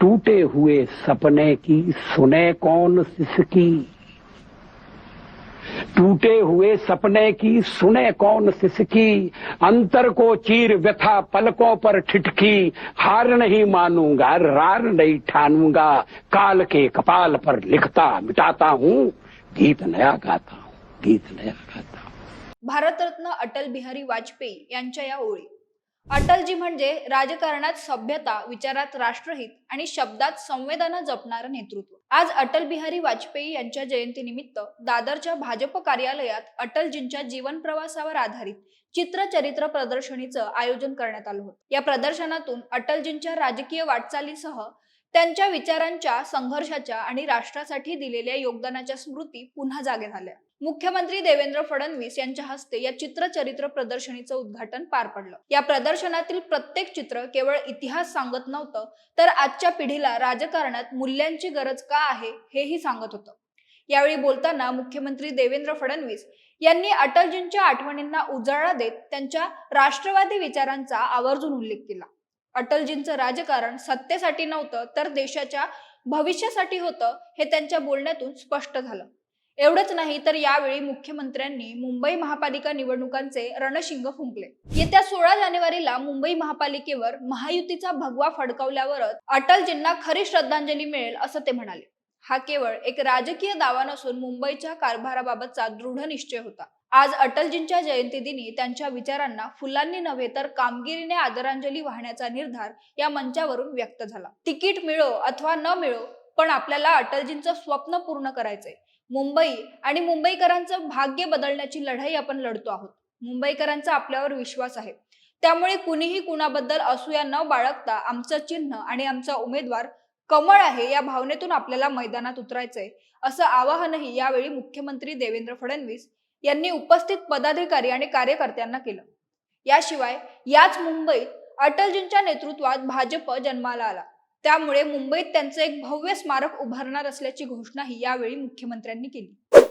टूटे हुए सपने की सुने कौन सिसकी, टूटे हुए सपने की सुने कौन सिसकी, अंतर को चीर व्यथा पलकों पर ठिठकी, हार नहीं मानूंगा रार नहीं ठानूंगा, काल के कपाल पर लिखता मिटाता हूं, गीत नया गाता हूं, गीत नया गाता हूं। भारतरत्न अटल बिहारी वाजपेयी यांच्या या ओळी. अटलजी म्हणजे राजकारणात सभ्यता, विचारात राष्ट्रहित आणि शब्दात संवेदना जपणारं नेतृत्व. आज अटल बिहारी वाजपेयी यांच्या जयंतीनिमित्त दादरच्या भाजप कार्यालयात अटलजींच्या जीवन प्रवासावर आधारित चित्रचरित्र प्रदर्शनीचं आयोजन करण्यात आलं होतं. या प्रदर्शनातून अटलजींच्या राजकीय वाटचालीसह त्यांच्या विचारांच्या, संघर्षाच्या आणि राष्ट्रासाठी दिलेल्या योगदानाच्या स्मृती पुन्हा जागे झाल्या. मुख्यमंत्री देवेंद्र फडणवीस यांच्या हस्ते या चित्रचरित्र प्रदर्शनीचं उद्घाटन पार पडलं. या प्रदर्शनातील प्रत्येक चित्र केवळ इतिहास सांगत नव्हतं, तर आजच्या पिढीला राजकारणात मूल्यांची गरज का आहे हेही सांगत होतं. यावेळी बोलताना मुख्यमंत्री देवेंद्र फडणवीस यांनी अटलजींच्या आठवणींना उजाळा देत त्यांच्या राष्ट्रवादी विचारांचा आवर्जून उल्लेख केला. अटलजींचं राजकारण सत्तेसाठी नव्हतं, तर देशाच्या भविष्यासाठी होतं, हे त्यांच्या बोलण्यातून स्पष्ट झालं. एवढंच नाही, तर यावेळी मुख्यमंत्र्यांनी मुंबई महापालिका निवडणुकांचे रणशिंग फुंकले. येत्या 16 जानेवारीला मुंबई महापालिकेवर महायुतीचा भगवा फडकावल्यावरच अटलजींना खरी श्रद्धांजली मिळेल, असं ते म्हणाले. हा केवळ एक राजकीय दावा नसून मुंबईच्या कारभाराबाबतचा दृढ निश्चय होता. आज अटलजींच्या जयंतीदिनी त्यांच्या विचारांना फुलांनी नव्हे तर कामगिरीने आदरांजली वाहण्याचा निर्धार या मंचावरून व्यक्त झाला. तिकीट मिळो अथवा न मिळो, पण आपल्याला अटलजींचं स्वप्न पूर्ण करायचंय. मुंबई आणि मुंबईकरांचं भाग्य बदलण्याची लढाई आपण लढतो आहोत. मुंबईकरांचा आपल्यावर विश्वास आहे. त्यामुळे कुणीही कुणाबद्दल असूया न बाळगता आमचं चिन्ह आणि आमचा उमेदवार कमळ आहे या भावनेतून आपल्याला मैदानात उतरायचंय, असं आवाहनही यावेळी मुख्यमंत्री देवेंद्र फडणवीस यांनी उपस्थित पदाधिकारी आणि कार्यकर्त्यांना केलं. याशिवाय याच मुंबईत अटलजींच्या नेतृत्वात भाजप जन्माला आला. त्यामुळे मुंबईत त्यांचं एक भव्य स्मारक उभारणार असल्याची घोषणाही यावेळी मुख्यमंत्र्यांनी केली.